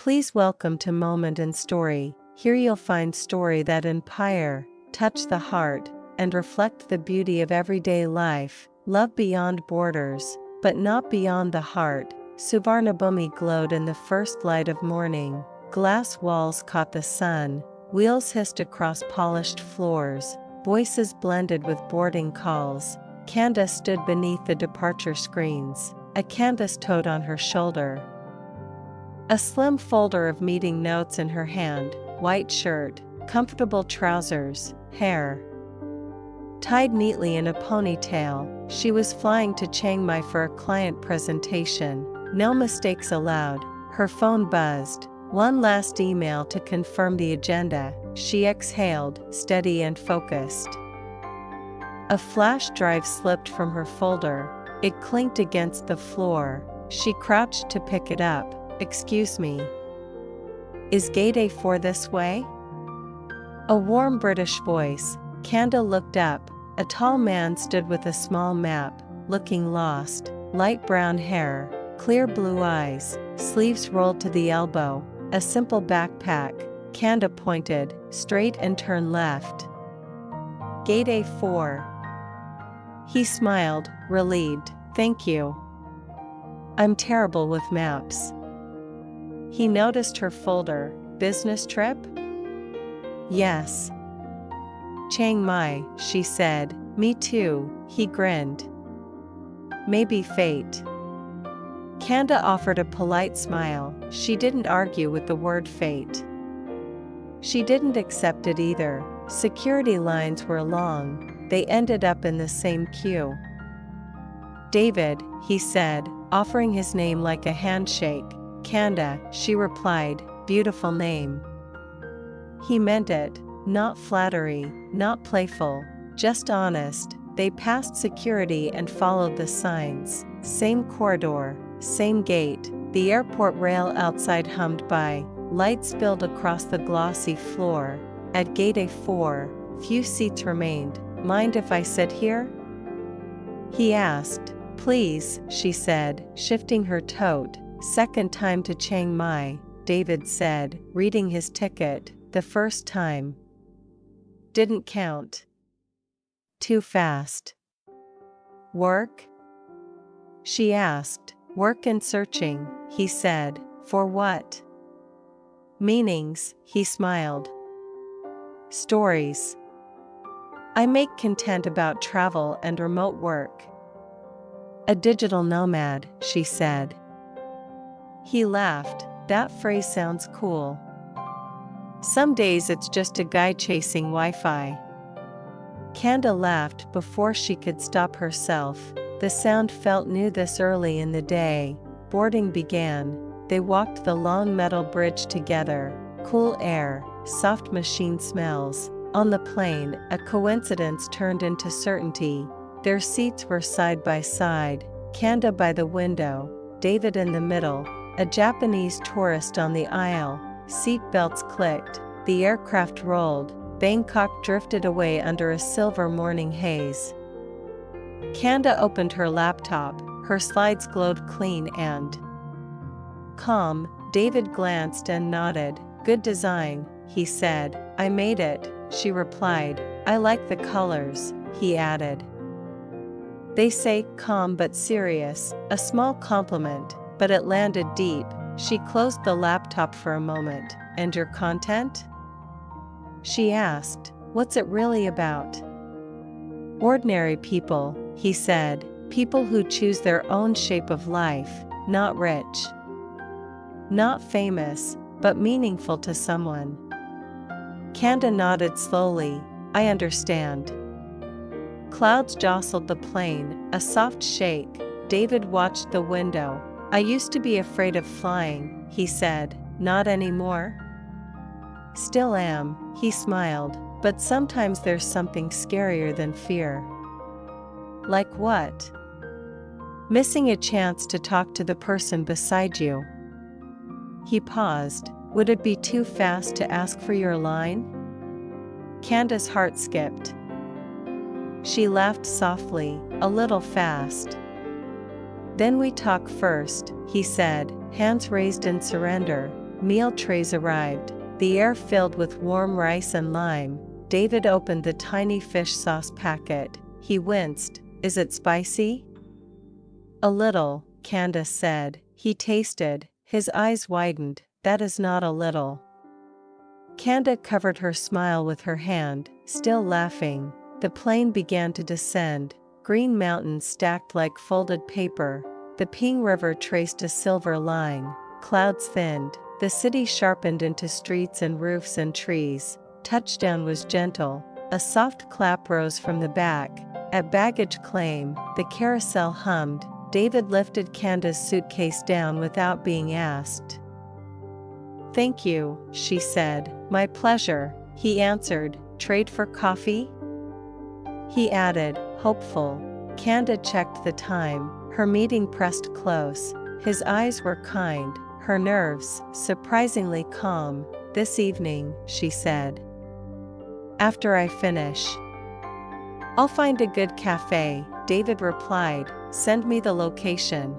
Please welcome to Moment and Story. Here you'll find story that inspire, touch the heart, and reflect the beauty of everyday life. Love beyond borders, but not beyond the heart. Suvarnabhumi glowed in the first light of morning. Glass walls caught the sun. Wheels hissed across polished floors. Voices blended with boarding calls. Kanda stood beneath the departure screens, a canvas tote on her shoulder. A slim folder of meeting notes in her hand, white shirt, comfortable trousers, hair tied neatly in a ponytail. She was flying to Chiang Mai for a client presentation. No mistakes allowed. Her phone buzzed. One last email to confirm the agenda. She exhaled, steady and focused. A flash drive slipped from her folder. It clinked against the floor. She crouched to pick it up. "Excuse me. Is Gate A4 this way?" A warm British voice. Kanda looked up. A tall man stood with a small map, looking lost. Light brown hair, clear blue eyes, sleeves rolled to the elbow, a simple backpack. Kanda pointed, "Straight and turn left. Gate A4. He smiled, relieved. "Thank you. I'm terrible with maps." He noticed her folder. "Business trip?" "Yes." "Chiang Mai," she said. "Me too," he grinned. "Maybe fate." Kanda offered a polite smile. She didn't argue with the word fate. She didn't accept it either. Security lines were long. They ended up in the same queue. "David," he said, offering his name like a handshake. "Kanda," she replied, "beautiful name." He meant it. Not flattery, not playful, just honest. They passed security and followed the signs. Same corridor, same gate. The airport rail outside hummed by. Light spilled across the glossy floor. At Gate A4, few seats remained. "Mind if I sit here?" he asked. "Please," she said, shifting her tote. "Second time to Chiang Mai," David said, reading his ticket. "The first time didn't count. Too fast." "Work?" she asked. "Work and searching," he said. "For what?" "Meanings," he smiled. "Stories. I make content about travel and remote work." "A digital nomad," she said. He laughed. "That phrase sounds cool." "Some days it's just a guy chasing Wi-Fi." Kanda laughed before she could stop herself. The sound felt new this early in the day. Boarding began. They walked the long metal bridge together. Cool air, soft machine smells. On the plane, a coincidence turned into certainty. Their seats were side by side. Kanda by the window, David in the middle. A Japanese tourist on the aisle. Seat belts clicked. The aircraft rolled. Bangkok drifted away under a silver morning haze. Kanda opened her laptop. Her slides glowed clean and calm. David glanced and nodded. "Good design," he said. "I made it," she replied. "I like the colors," he added. They say calm but serious, a small compliment, but it landed deep. She closed the laptop for a moment. "And your content?" she asked. "What's it really about?" "Ordinary people," he said. "People who choose their own shape of life, not rich, not famous, but meaningful to someone." Kanda nodded slowly. "I understand." Clouds jostled the plane, a soft shake. David watched the window. "I used to be afraid of flying," he said. "Not anymore?" "Still am," he smiled, "but sometimes there's something scarier than fear." "Like what?" "Missing a chance to talk to the person beside you." He paused. "Would it be too fast to ask for your line?" Kanda's heart skipped. She laughed softly, a little fast. "Then we talk first," he said, hands raised in surrender. meal trays arrived, the air filled with warm rice and lime. David opened the tiny fish sauce packet. He winced. "Is it spicy?" "A little," Kanda said. He tasted. His eyes widened. "That is not a little." Kanda covered her smile with her hand, still laughing. The plane began to descend. Green mountains stacked like folded paper. The Ping River traced a silver line. Clouds thinned. The city sharpened into streets and roofs and trees. Touchdown was gentle. A soft clap rose from the back. At baggage claim, the carousel hummed. David lifted Kanda's suitcase down without being asked. "Thank you," she said. "My pleasure," he answered. "Trade for coffee?" He added, hopeful. Kanda checked the time. Her meeting pressed close. His eyes were kind, her nerves surprisingly calm. "This evening," she said. "After I finish." "I'll find a good cafe," David replied. "Send me the location."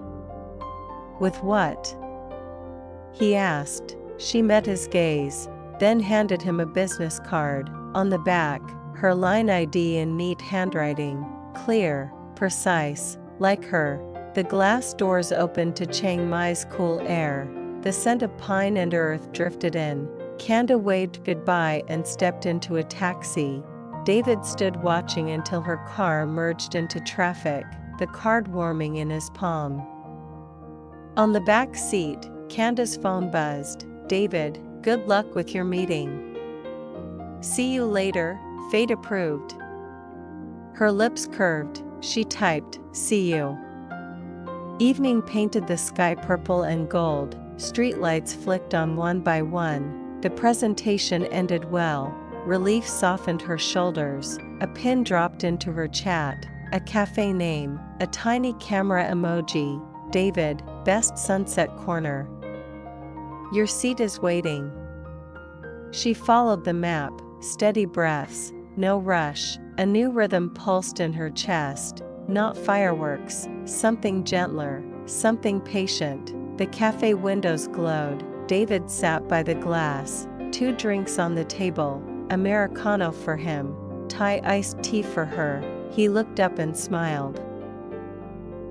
"With what?" he asked. She met his gaze, then handed him a business card. On the back, her line ID in neat handwriting, clear, precise, like her. The glass doors opened to Chiang Mai's cool air. The scent of pine and earth drifted in. Kanda waved goodbye and stepped into a taxi. David stood watching until her car merged into traffic, the card warming in his palm. On the back seat, Kanda's phone buzzed. "David, good luck with your meeting." "See you later," fate approved. Her lips curved. She typed, "See you." Evening painted the sky purple and gold. Streetlights flicked on one by one. The presentation ended well. Relief softened her shoulders. A pin dropped into her chat. A cafe name, a tiny camera emoji. "David, best Sunset Corner. Your seat is waiting." She followed the map, steady breaths, no rush. A new rhythm pulsed in her chest. Not fireworks, something gentler, something patient. The cafe windows glowed. David sat by the glass. 2 drinks on the table, Americano for him, Thai iced tea for her. He looked up and smiled.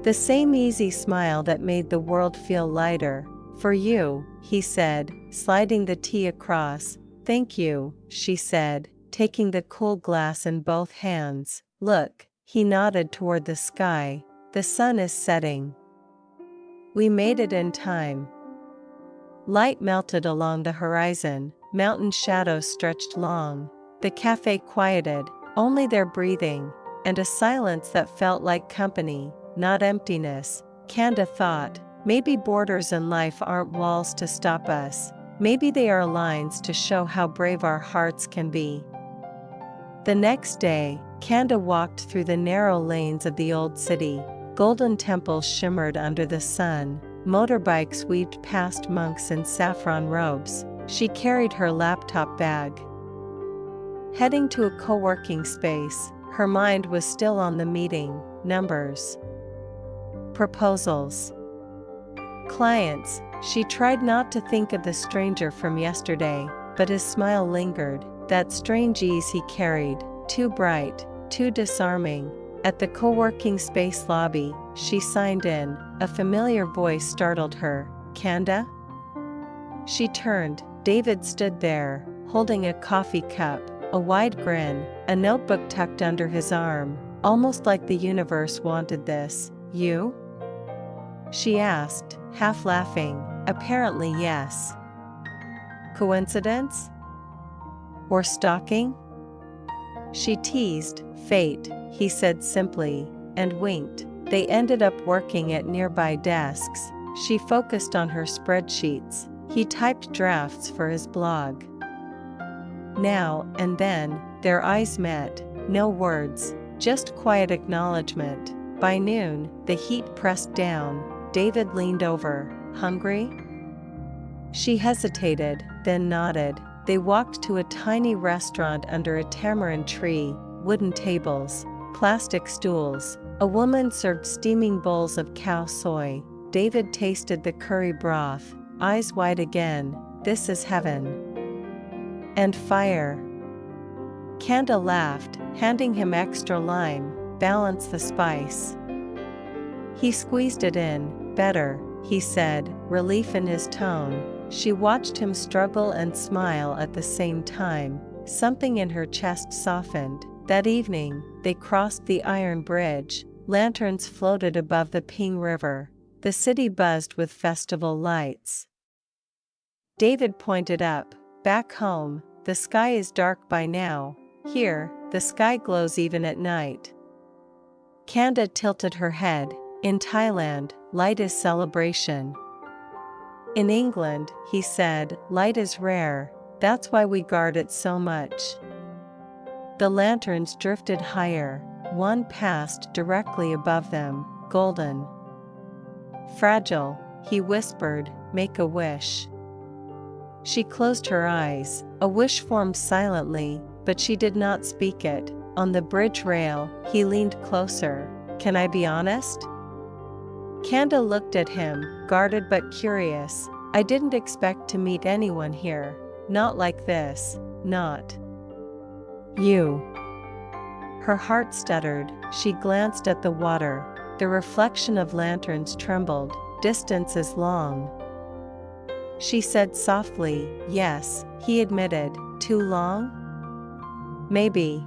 The same easy smile that made the world feel lighter. "For you," he said, sliding the tea across. "Thank you," she said, taking the cool glass in both hands. "Look," he nodded toward the sky. "The sun is setting." We made it in time. Light melted along the horizon. Mountain shadows stretched long. The cafe quieted, only their breathing, and a silence that felt like company, not emptiness. Kanda thought, maybe borders in life aren't walls to stop us. Maybe they are lines to show how brave our hearts can be. The next day, Kanda walked through the narrow lanes of the old city. Golden temples shimmered under the sun. Motorbikes weaved past monks in saffron robes. She carried her laptop bag. Heading to a co-working space, her mind was still on the meeting. Numbers. Proposals. Clients. She tried not to think of the stranger from yesterday, but his smile lingered. That strange ease he carried, too bright, too disarming. At the co-working space lobby, she signed in. A familiar voice startled her. "Kanda?" She turned. David stood there, holding a coffee cup, a wide grin, a notebook tucked under his arm, almost like the universe wanted this. "You?" she asked, half laughing. "Apparently yes." "Coincidence? Or stalking?" She teased. "Fate," he said simply, and winked. They ended up working at nearby desks. She focused on her spreadsheets. He typed drafts for his blog. Now and then, their eyes met. No words, just quiet acknowledgement. By noon, the heat pressed down. David leaned over. "Hungry?" She hesitated, then nodded. They walked to a tiny restaurant under a tamarind tree. Wooden tables, plastic stools. A woman served steaming bowls of cow soy. David tasted the curry broth, eyes wide again. this is heaven. And fire. Kanda laughed, handing him extra lime. Balance the spice. He squeezed it in. Better, he said, relief in his tone. She watched him struggle and smile at the same time. Something in her chest softened. That evening, they crossed the iron bridge. Lanterns floated above the Ping River. The city buzzed with festival lights. David pointed up. Back home, the sky is dark by now. Here, the sky glows even at night. Kanda tilted her head. In Thailand, light is celebration. In England, he said, light is rare. That's why we guard it so much. The lanterns drifted higher. One passed directly above them, golden. Fragile, he whispered, make a wish. She closed her eyes. A wish formed silently, but she did not speak it. On the bridge rail, he leaned closer. Can I be honest? Kanda looked at him, guarded but curious. I didn't expect to meet anyone here. Not like this, not you. Her heart stuttered. She glanced at the water. The reflection of lanterns trembled. Distance is long. She said softly, yes, he admitted. Too long? Maybe.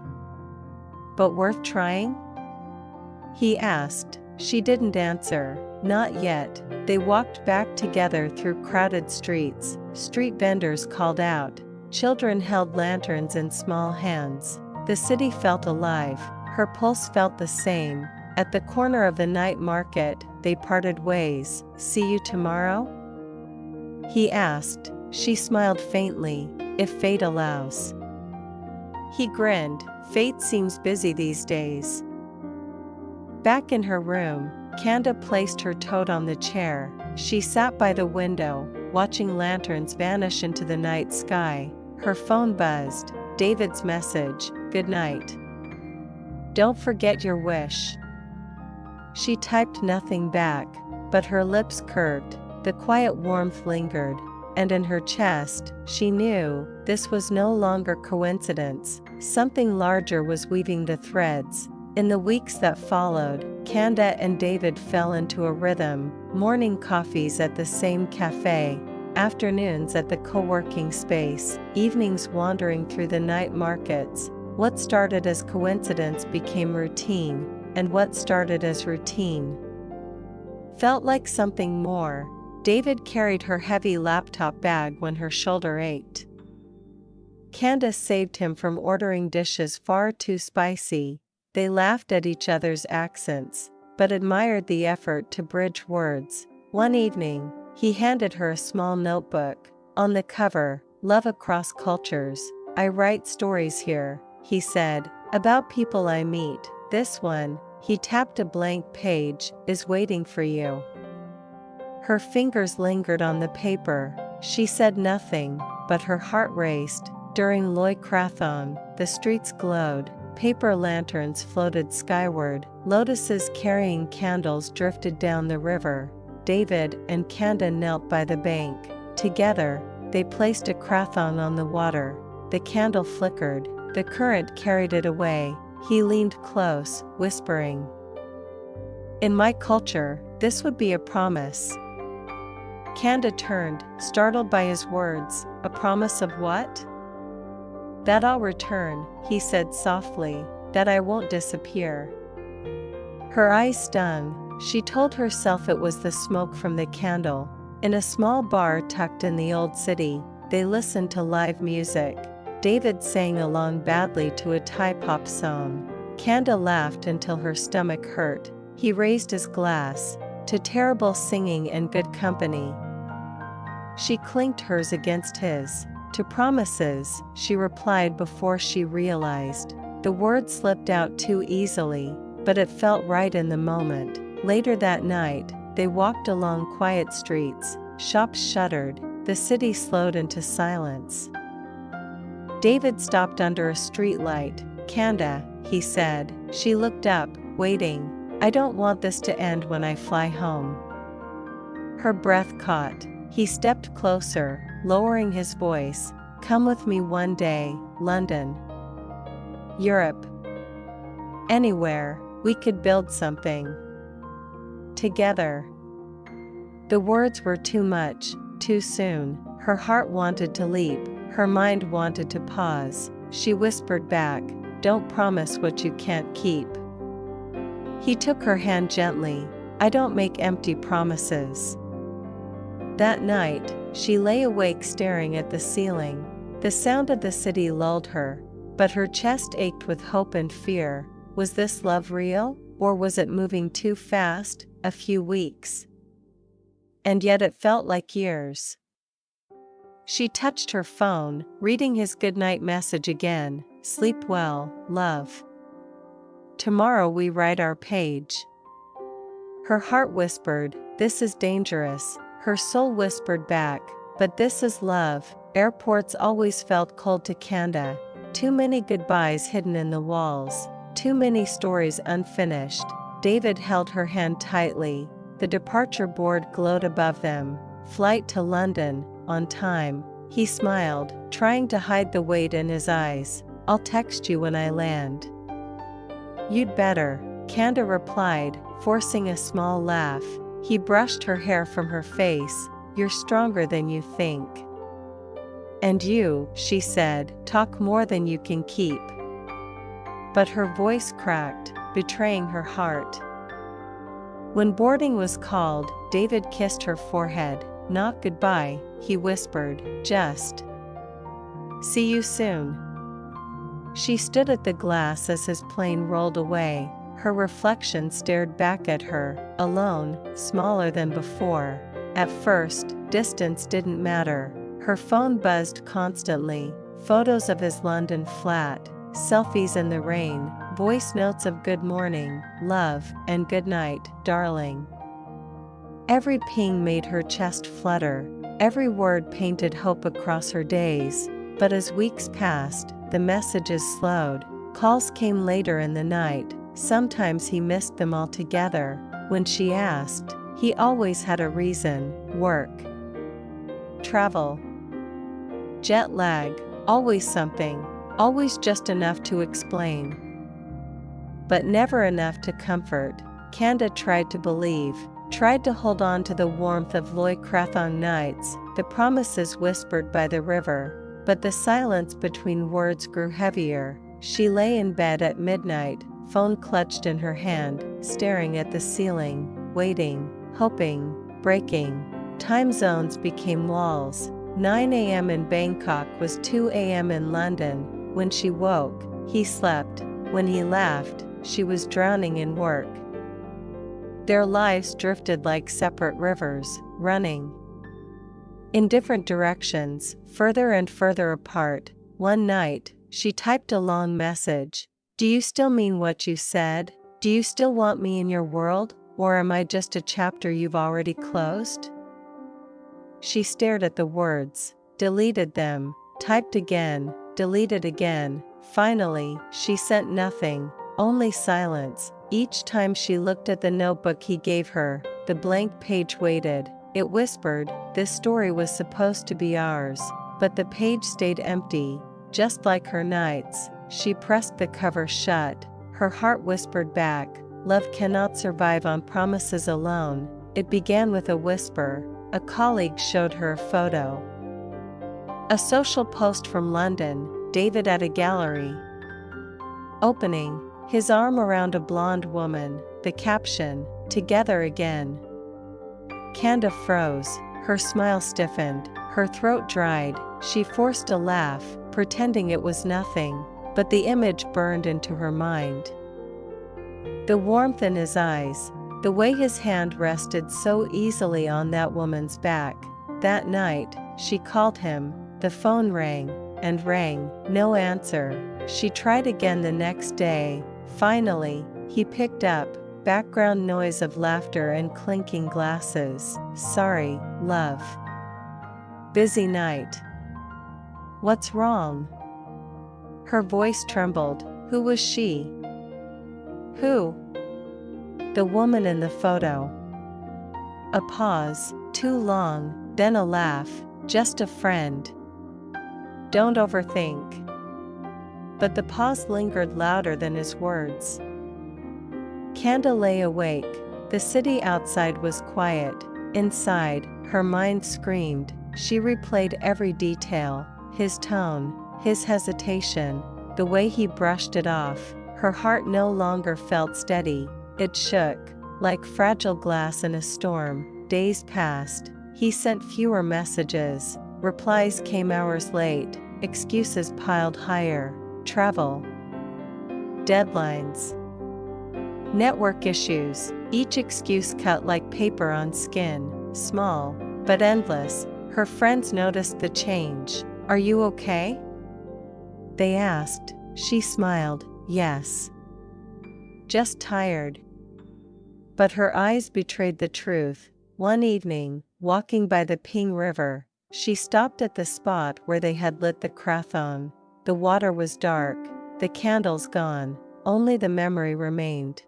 But worth trying? He asked. She didn't answer. Not yet. They walked back together through crowded streets. Street vendors called out. Children held lanterns in small hands. The city felt alive. Her pulse felt the same. At the corner of the night market, they parted ways. See you tomorrow? He asked. She smiled faintly. If fate allows. He grinned. Fate seems busy these days. Back in her room, Kanda placed her toad on the chair. She sat by the window, watching lanterns vanish into the night sky. Her phone buzzed. David's message, good night. Don't forget your wish. She typed nothing back, but her lips curved. The quiet warmth lingered, and in her chest, she knew this was no longer coincidence. Something larger was weaving the threads. In the weeks that followed, Kanda and David fell into a rhythm. Morning coffees at the same cafe, afternoons at the co-working space, evenings wandering through the night markets. What started as coincidence became routine, and what started as routine felt like something more. David carried her heavy laptop bag when her shoulder ached. Kanda saved him from ordering dishes far too spicy. They laughed at each other's accents, but admired the effort to bridge words. One evening, he handed her a small notebook. On the cover, Love Across Cultures. I write stories here, he said, about people I meet. This one, he tapped a blank page, is waiting for you. Her fingers lingered on the paper. She said nothing, but her heart raced. During Loy Krathon, the streets glowed. Paper lanterns floated skyward. Lotuses carrying candles drifted down the river. David and Kanda knelt by the bank. Together, they placed a krathon on the water. The candle flickered. The current carried it away. He leaned close, whispering, in my culture, this would be a promise. Kanda turned, startled by his words. A promise of what? That I'll return, he said softly, that I won't disappear. Her eyes stung. She told herself it was the smoke from the candle. In a small bar tucked in the old city, they listened to live music. David sang along badly to a Thai pop song. Kanda laughed until her stomach hurt. He raised his glass, to terrible singing and good company. She clinked hers against his. To promises, she replied before she realized. The word slipped out too easily, but it felt right in the moment. Later that night, they walked along quiet streets. Shops shuttered. The city slowed into silence. David stopped under a streetlight. Kanda, he said. She looked up, waiting. I don't want this to end when I fly home. Her breath caught. He stepped closer, lowering his voice. Come with me one day, London. Europe. Anywhere, we could build something. Together. The words were too much, too soon. Her heart wanted to leap, her mind wanted to pause. She whispered back, don't promise what you can't keep. He took her hand gently. I don't make empty promises. That night, she lay awake staring at the ceiling. The sound of the city lulled her, but her chest ached with hope and fear. Was this love real, or was it moving too fast? A few weeks. And yet it felt like years. She touched her phone, reading his goodnight message again. Sleep well, love. Tomorrow we write our page. Her heart whispered, this is dangerous. Her soul whispered back, but this is love. Airports always felt cold to Kanda. Too many goodbyes hidden in the walls. Too many stories unfinished. David held her hand tightly. The departure board glowed above them. Flight to London, on time. He smiled, trying to hide the weight in his eyes. I'll text you when I land. You'd better, Kanda replied, forcing a small laugh. He brushed her hair from her face. You're stronger than you think. And you, she said, talk more than you can keep. But her voice cracked, betraying her heart. When boarding was called, David kissed her forehead. Not goodbye, he whispered, just see you soon. She stood at the glass as his plane rolled away. Her reflection stared back at her, alone, smaller than before. At first, distance didn't matter. Her phone buzzed constantly. Photos of his London flat, selfies in the rain, voice notes of good morning, love, and good night, darling. Every ping made her chest flutter. Every word painted hope across her days. But as weeks passed, the messages slowed. Calls came later in the night. Sometimes he missed them altogether. When she asked, he always had a reason: work, travel, jet lag, always something, always just enough to explain. But never enough to comfort. Kanda tried to believe, tried to hold on to the warmth of Loy Krathong nights, the promises whispered by the river, but the silence between words grew heavier. She lay in bed at midnight, phone clutched in her hand, staring at the ceiling, waiting, hoping, breaking. Time zones became walls. 9 a.m. in Bangkok was 2 a.m. in London. When she woke, he slept. When he laughed, she was drowning in work. Their lives drifted like separate rivers, running in different directions, further and further apart. One night, she typed a long message. Do you still mean what you said? Do you still want me in your world, or am I just a chapter you've already closed? She stared at the words, deleted them, typed again, deleted again. Finally, she sent nothing, only silence. Each time she looked at the notebook he gave her, the blank page waited. It whispered, this story was supposed to be ours, but the page stayed empty, just like her nights. She pressed the cover shut. Her heart whispered back, love cannot survive on promises alone. It began with a whisper. A colleague showed her a photo. A social post from London, David at a gallery. Opening, his arm around a blonde woman, the caption, together again. Kanda froze, her smile stiffened, her throat dried. She forced a laugh, pretending it was nothing, but the image burned into her mind. The warmth in his eyes, the way his hand rested so easily on that woman's back. That night, she called him. The phone rang, and rang, no answer. She tried again the next day. Finally, he picked up, background noise of laughter and clinking glasses. Sorry, love. Busy night. What's wrong? Her voice trembled. Who was she? Who? The woman in the photo. A pause, too long, then a laugh. Just a friend. Don't overthink. But the pause lingered louder than his words. Kanda lay awake. The city outside was quiet. Inside, her mind screamed. She replayed every detail, his tone, his hesitation, the way he brushed it off. Her heart no longer felt steady. It shook, like fragile glass in a storm. Days passed. He sent fewer messages. Replies came hours late. Excuses piled higher. Travel. Deadlines. Network issues. Each excuse cut like paper on skin. Small, but endless. Her friends noticed the change. "Are you okay?" they asked. She smiled. "Yes. Just tired." But her eyes betrayed the truth. One evening, walking by the Ping River, she stopped at the spot where they had lit the krathon. The water was dark, the candles gone, only the memory remained.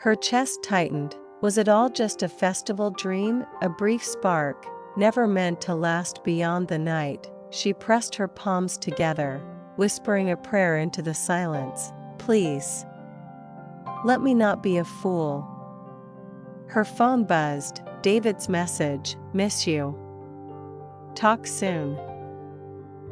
Her chest tightened. Was it all just a festival dream, a brief spark, never meant to last beyond the night? She pressed her palms together, whispering a prayer into the silence. "Please, let me not be a fool." Her phone buzzed. David's message, "Miss you. Talk soon."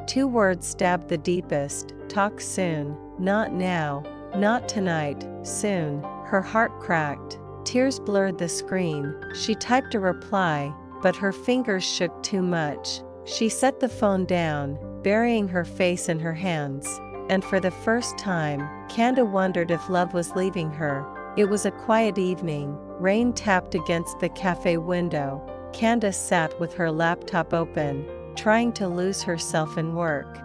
2 words stabbed the deepest. Talk soon. Not now. Not tonight. Soon. Her heart cracked. Tears blurred the screen. She typed a reply, but her fingers shook too much. She set the phone down, burying her face in her hands. And for the first time, Kanda wondered if love was leaving her. It was a quiet evening. Rain tapped against the cafe window. Kanda sat with her laptop open, trying to lose herself in work.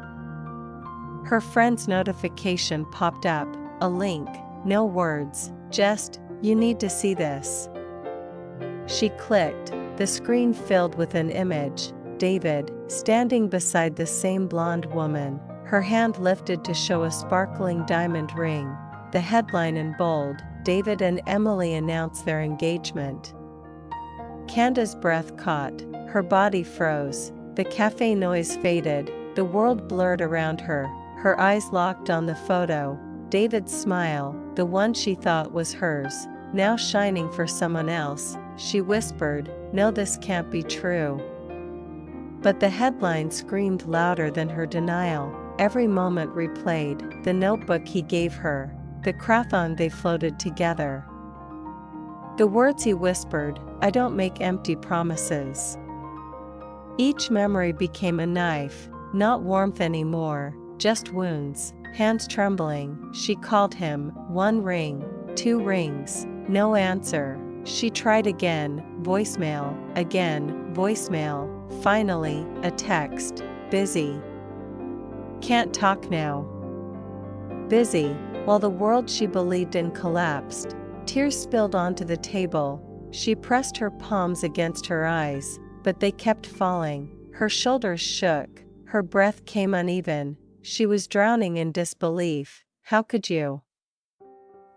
Her friend's notification popped up. A link. No words. Just, "You need to see this." She clicked. The screen filled with an image. David, standing beside the same blonde woman, her hand lifted to show a sparkling diamond ring. The headline in bold, "David and Emily announce their engagement." Kanda's breath caught. Her body froze. The cafe noise faded. The world blurred around her. Her eyes locked on the photo. David's smile, the one she thought was hers, now shining for someone else. She whispered, "No, this can't be true." But the headline screamed louder than her denial. Every moment replayed, the notebook he gave her, the krathon they floated together. The words he whispered, "I don't make empty promises." Each memory became a knife, not warmth anymore, just wounds. Hands trembling, she called him. 1 ring, 2 rings, no answer. She tried again, voicemail, again, voicemail. Finally, a text, "Busy. Can't talk now." Busy, while the world she believed in collapsed. Tears spilled onto the table. She pressed her palms against her eyes, but they kept falling. Her shoulders shook, her breath came uneven. She was drowning in disbelief. "How could you?"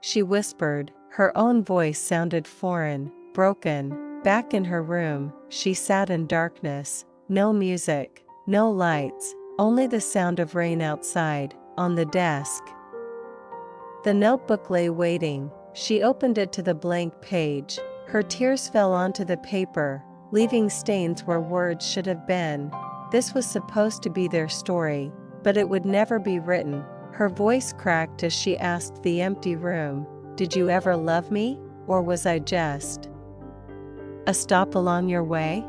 she whispered. Her own voice sounded foreign, broken. Back in her room, she sat in darkness. No music, no lights, only the sound of rain outside. On the desk, the notebook lay waiting. She opened it to the blank page. Her tears fell onto the paper, leaving stains where words should have been. This was supposed to be their story, but it would never be written. Her voice cracked as she asked the empty room, "Did you ever love me, or was I just a stop along your way?"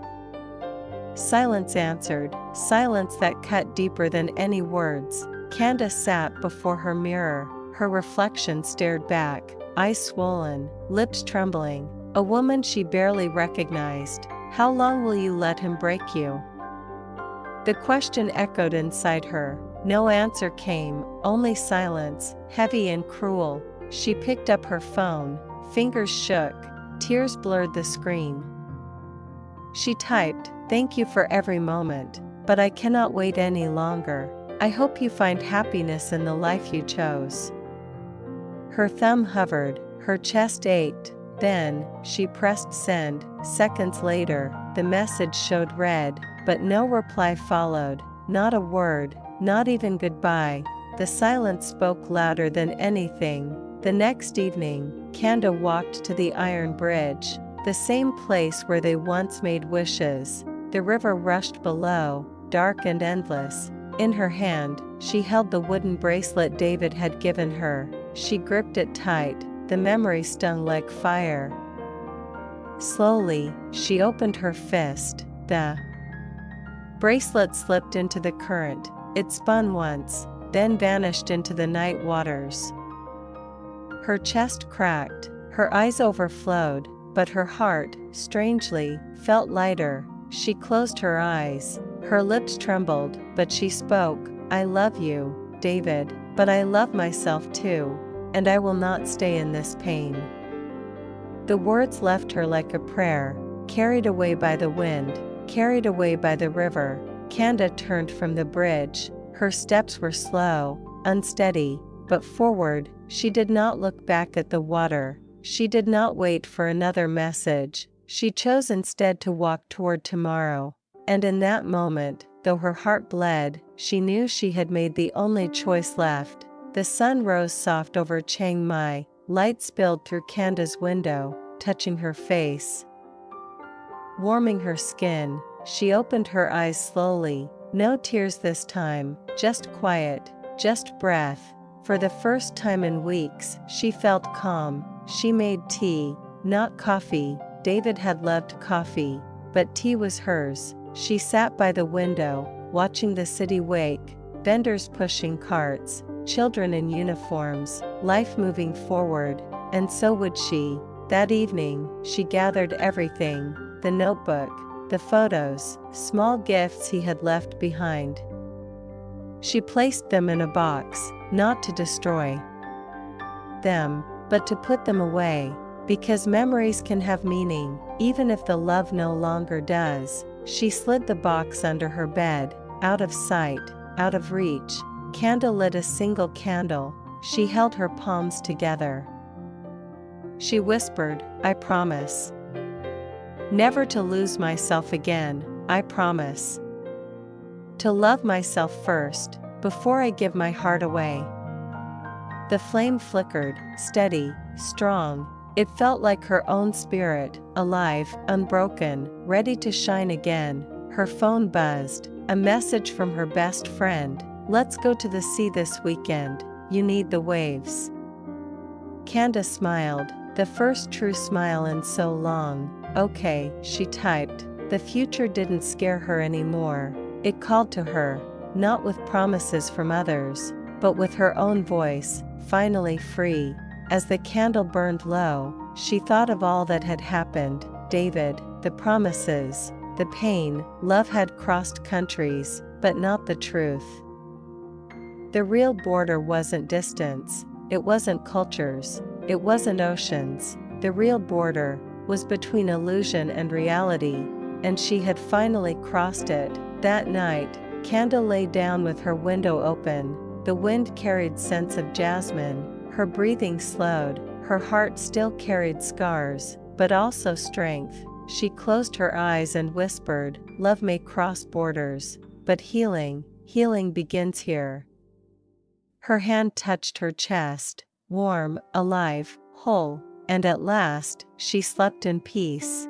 Silence answered, silence that cut deeper than any words. Kanda sat before her mirror. Her reflection stared back, eyes swollen, lips trembling. A woman she barely recognized. How long will you let him break you? The question echoed inside her. No answer came, only silence, heavy and cruel. She picked up her phone, fingers shook, tears blurred the screen. She typed, "Thank you for every moment, but I cannot wait any longer. I hope you find happiness in the life you chose." Her thumb hovered, her chest ached. Then, she pressed send. Seconds later, the message showed read. but no reply followed, not a word, not even goodbye. The silence spoke louder than anything. The next evening, Kanda walked to the iron bridge, the same place where they once made wishes. The river rushed below, dark and endless. In her hand, she held the wooden bracelet David had given her. She gripped it tight, the memory stung like fire. Slowly, she opened her fist. The bracelet slipped into the current. It spun once, then vanished into the night waters. Her chest cracked, her eyes overflowed, but her heart, strangely, felt lighter. She closed her eyes, her lips trembled, but she spoke, "I love you, David, but I love myself too, and I will not stay in this pain." The words left her like a prayer, carried away by the wind, carried away by the river. Kanda turned from the bridge. Her steps were slow, unsteady, but forward. She did not look back at the water. She did not wait for another message. She chose instead to walk toward tomorrow. And in that moment, though her heart bled, she knew she had made the only choice left. The sun rose soft over Chiang Mai. Light spilled through Kanda's window, touching her face, warming her skin. She opened her eyes slowly. No tears this time, just quiet, just breath. For the first time in weeks, she felt calm. She made tea, not coffee. David had loved coffee, but tea was hers. She sat by the window, watching the city wake, vendors pushing carts, children in uniforms, life moving forward, and so would she. That evening, she gathered everything, the notebook, the photos, small gifts he had left behind. She placed them in a box, not to destroy them, but to put them away, because memories can have meaning, even if the love no longer does. She slid the box under her bed, out of sight, out of reach. Kanda lit a single candle. She held her palms together. She whispered, "I promise. Never to lose myself again, I promise. To love myself first, before I give my heart away." The flame flickered, steady, strong. It felt like her own spirit, alive, unbroken, ready to shine again. Her phone buzzed, a message from her best friend. "Let's go to the sea this weekend, you need the waves." Kanda smiled, the first true smile in so long. "Okay," she typed. The future didn't scare her anymore. It called to her, not with promises from others, but with her own voice, finally free. As the candle burned low, she thought of all that had happened: David, the promises, the pain. Love had crossed countries, but not the truth. The real border wasn't distance, it wasn't cultures, it wasn't oceans. The real border was between illusion and reality, and she had finally crossed it. That night, Kanda lay down with her window open. The wind carried scents of jasmine. Her breathing slowed, her heart still carried scars, but also strength. She closed her eyes and whispered, "Love may cross borders, but healing begins here." Her hand touched her chest, warm, alive, whole, and at last, she slept in peace.